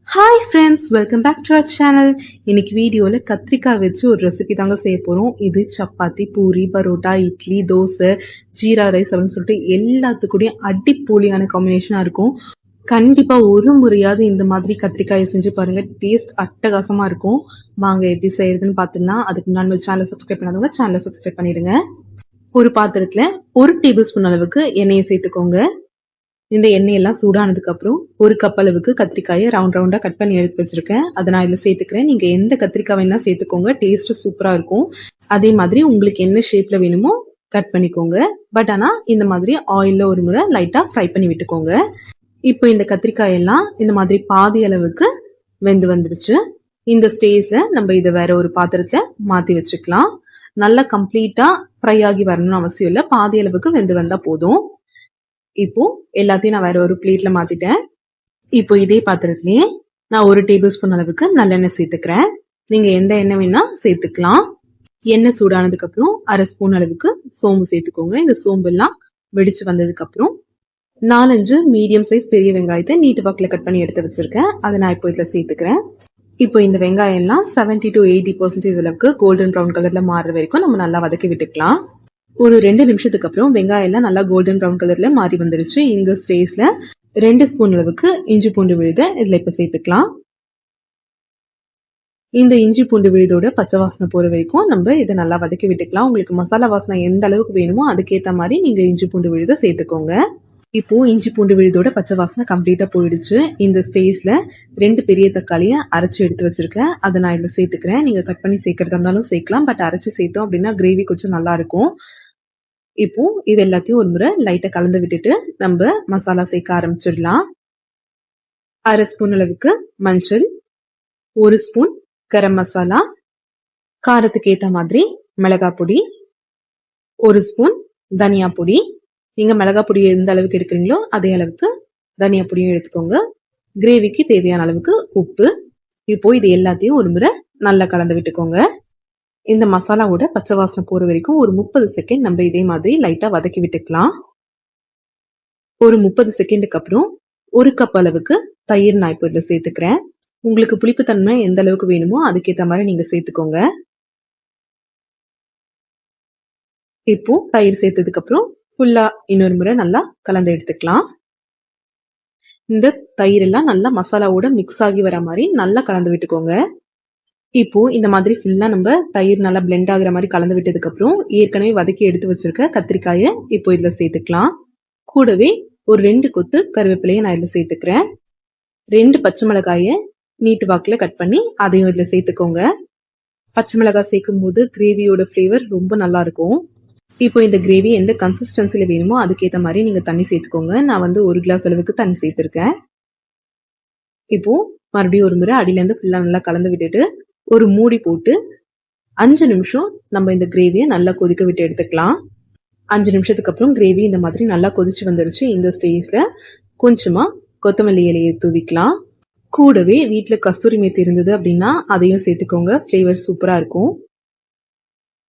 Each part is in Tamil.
Hi friends, welcome back to our channel. இன்னைக்கு வீடியோவில் கத்திரிக்காய் வச்சு ஒரு ரெசிபி தாங்க செய்ய போகிறோம். இது சப்பாத்தி, பூரி, பரோட்டா, இட்லி, தோசை, ஜீரா ரைஸ் அப்படின்னு சொல்லிட்டு எல்லாத்துக்கூடயும் அடிப்பொலியான காம்பினேஷனாக இருக்கும். கண்டிப்பாக ஒரு முறையாவது இந்த மாதிரி கத்திரிக்காயை செஞ்சு பாருங்கள். டேஸ்ட் அட்டகாசமாக இருக்கும். வாங்க எப்படி செய்யறதுன்னு பார்த்துக்கலாம். அதுக்கு முன்னாடி சேனலை சப்ஸ்கிரைப் பண்ணாதவங்க சேனலை சப்ஸ்கிரைப் பண்ணிடுங்க. ஒரு பாத்திரத்தில் 1 டேபிள் ஸ்பூன் அளவுக்கு எண்ணெயை சேர்த்துக்கோங்க. இந்த எண்ணெயெல்லாம் சூடானதுக்கு அப்புறம் 1 கப் அளவுக்கு கத்திரிக்காயை ரவுண்டா கட் பண்ணி எடுத்து வச்சிருக்கேன். அதை நான் இதில் சேர்த்துக்கிறேன். நீங்க எந்த கத்திரிக்காய் வேணா சேர்த்துக்கோங்க, டேஸ்ட் சூப்பரா இருக்கும். அதே மாதிரி உங்களுக்கு என்ன ஷேப்ல வேணுமோ கட் பண்ணிக்கோங்க. பட் ஆனா இந்த மாதிரி ஆயில்ல ஒரு முறை லைட்டா ஃப்ரை பண்ணி விட்டுக்கோங்க. இப்போ இந்த கத்திரிக்காயெல்லாம் இந்த மாதிரி பாதி அளவுக்கு வெந்து வந்துருச்சு. இந்த ஸ்டேஜ்ல நம்ம இதை வேற ஒரு பாத்திரத்துல மாத்தி வச்சுக்கலாம். நல்லா கம்ப்ளீட்டா ஃப்ரை ஆகி வரணும்னு அவசியம் இல்லை, பாதி அளவுக்கு வெந்து வந்தா போதும். இப்போ எல்லாத்தையும் நான் வேற ஒரு பிளேட்ல மாத்திட்டேன். இப்போ இதே பாத்திரத்திலேயே நான் 1 டேபிள் ஸ்பூன் அளவுக்கு நல்லெண்ணெய் சேர்த்துக்கிறேன். நீங்க எந்த எண்ணெய் வேணா சேர்த்துக்கலாம். எண்ணெய் சூடானதுக்கு அப்புறம் 1/2 ஸ்பூன் அளவுக்கு சோம்பு சேர்த்துக்கோங்க. இந்த சோம்பு எல்லாம் வெடிச்சு வந்ததுக்கு அப்புறம் 4-5 மீடியம் சைஸ் பெரிய வெங்காயத்தை நீட்டு வாக்கில் கட் பண்ணி எடுத்து வச்சிருக்கேன். அதை நான் இப்போ இதுல சேர்த்துக்கிறேன். இப்போ இந்த வெங்காயம் எல்லாம் 70 to 80% அளவுக்கு கோல்டன் ப்ரௌன் கலர்ல மாறுற வரைக்கும் நம்ம நல்லா வதக்கி விட்டுக்கலாம். ஒரு 2 நிமிஷத்துக்கு அப்புறம் வெங்காயம் எல்லாம் நல்லா கோல்டன் ப்ரௌன் கலர்ல மாறி வந்துருச்சு. இந்த ஸ்டேஜ்ல 2 ஸ்பூன் அளவுக்கு இஞ்சி பூண்டு விழுத இதுல இப்ப சேர்த்துக்கலாம். இந்த இஞ்சி பூண்டு விழுதோட பச்சை வாசனை போற வரைக்கும் நம்ம இதை நல்லா வதக்கி விட்டுக்கலாம். உங்களுக்கு மசாலா வாசனை எந்த அளவுக்கு வேணுமோ அதுக்கேற்ற மாதிரி நீங்க இஞ்சி பூண்டு விழுத சேர்த்துக்கோங்க. இப்போ இஞ்சி பூண்டு விழுதோட பச்சை வாசனை கம்ப்ளீட்டா போயிடுச்சு. இந்த ஸ்டேஜ்ல 2 பெரிய தக்காளியை அரைச்சு எடுத்து வச்சிருக்கேன். அதை நான் இதுல சேர்த்துக்கிறேன். நீங்க கட் பண்ணி சேர்க்கறதா இருந்தாலும் சேர்க்கலாம், பட் அரைச்சு சேர்த்தோம் அப்படின்னா கிரேவி கொஞ்சம் நல்லா இருக்கும். இப்போ இது எல்லாத்தையும் ஒரு முறை லைட்டா கலந்து விட்டுட்டு நம்ம மசாலா சேர்க்க ஆரம்பிச்சிடலாம். 1/2 ஸ்பூன் அளவுக்கு மஞ்சள், 1 ஸ்பூன் கரம் மசாலா, காரத்துக்கு ஏத்த மாதிரி மிளகாய் பொடி, 1 ஸ்பூன் தனியா பொடி. நீங்க மிளகாய் பொடி எந்த அளவுக்கு எடுக்கிறீங்களோ அதே அளவுக்கு தனியா பொடியும் எடுத்துக்கோங்க. கிரேவிக்கு தேவையான அளவுக்கு உப்பு. இப்போ இது எல்லாத்தையும் ஒரு முறை நல்லா கலந்து விட்டுக்கோங்க. இந்த மசாலாவோட பச்சை வாசனை போற வரைக்கும் ஒரு 30 செகண்ட் நம்ம இதே மாதிரி லைட்டா வதக்கி விட்டுக்கலாம். ஒரு 30 செகண்டுக்கு அப்புறம் 1 கப் அளவுக்கு தயிர் நான் இப்போ இதுல சேர்த்துக்கிறேன். உங்களுக்கு புளிப்புத்தன்மை எந்த அளவுக்கு வேணுமோ அதுக்கேற்ற மாதிரி நீங்க சேர்த்துக்கோங்க. இப்போ தயிர் சேர்த்ததுக்கு அப்புறம் ஃபுல்லா இன்னொரு முறை நல்லா கலந்து எடுத்துக்கலாம். இந்த தயிர் எல்லாம் நல்லா மசாலாவோட மிக்ஸ் ஆகி வர மாதிரி நல்லா கலந்து விட்டுக்கோங்க. இப்போ இந்த மாதிரி ஃபுல்லா நம்ம தயிர் நல்லா பிளெண்ட் ஆகுற மாதிரி கலந்து விட்டதுக்கு அப்புறம் ஏற்கனவே வதக்கி எடுத்து வச்சிருக்க கத்திரிக்காயை இப்போ இதுல சேர்த்துக்கலாம். கூடவே ஒரு 2 கொத்து கருவேப்பிலையை நான் இதுல சேர்த்துக்கிறேன். 2 பச்சை மிளகாயை நீட்டு வாக்குல கட் பண்ணி அதையும் இதுல சேர்த்துக்கோங்க. பச்சை மிளகாய் சேர்க்கும் போது கிரேவியோட ஃபிளேவர் ரொம்ப நல்லா இருக்கும். இப்போ இந்த கிரேவி எந்த கன்சிஸ்டன்சில வேணுமோ அதுக்கேற்ற மாதிரி நீங்க தண்ணி சேர்த்துக்கோங்க. நான் வந்து 1 கிளாஸ் அளவுக்கு தண்ணி சேர்த்திருக்கேன். இப்போ மறுபடியும் ஒரு முறை அடியில இருந்து ஃபுல்லா நல்லா கலந்து விட்டுட்டு ஒரு மூடி போட்டு 5 நிமிஷம் நம்ம இந்த கிரேவியை நல்லா கொதிக்க விட்டு எடுத்துக்கலாம். 5 நிமிஷத்துக்கு அப்புறம் கிரேவி இந்த மாதிரி நல்லா கொதிச்சு வந்துருச்சு. இந்த ஸ்டேஜ்ல கொஞ்சமா கொத்தமல்லி இலையை தூவிக்கலாம். கூடவே வீட்டுல கஸ்தூரி மேத்தி இருந்தது அப்படின்னா அதையும் சேர்த்துக்கோங்க. ஃபிளேவர் சூப்பரா இருக்கும்.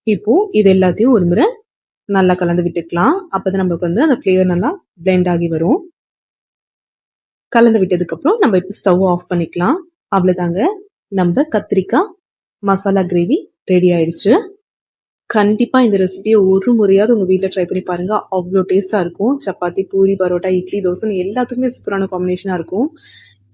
இப்போ இது எல்லாத்தையும் ஒரு முறை நல்லா கலந்து விட்டுக்கலாம். அப்பதான் நமக்கு வந்து அந்த ஃபிளேவர் நல்லா பிளெண்ட் ஆகி வரும். கலந்து விட்டதுக்கு அப்புறம் நம்ம இப்போ ஸ்டவ் ஆஃப் பண்ணிக்கலாம். அவ்வளவுதாங்க, நம்ம கத்திரிக்காய் மசாலா கிரேவி ரெடி ஆயிடுச்சு. கண்டிப்பா இந்த ரெசிபியை ஒரு முறையாவது உங்க வீட்டுல ட்ரை பண்ணி பாருங்க. அவ்வளோ டேஸ்டா இருக்கும். சப்பாத்தி, பூரி, பரோட்டா, இட்லி, தோசைன்னு எல்லாத்துக்குமே சூப்பரான காம்பினேஷனா இருக்கும்.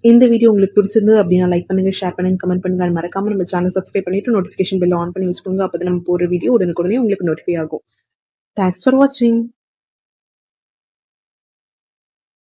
இந்த வீடியோ உங்களுக்கு பிடிச்சிருந்தது அப்படின்னா லைக் பண்ணுங்க, ஷேர் பண்ணுங்க, கமெண்ட் பண்ணுங்க. மறக்காம நம்ம சேனல் சப்ஸ்கிரைப் பண்ணிட்டு நோட்டிபிகேஷன் பெல் ஆன் பண்ணி வச்சுக்கோங்க. அப்பதான் நம்ம போற வீடியோ உடனுக்குடனே உங்களுக்கு நோட்டிஃபை ஆகும். தேங்க்ஸ் ஃபார் வாட்சிங்.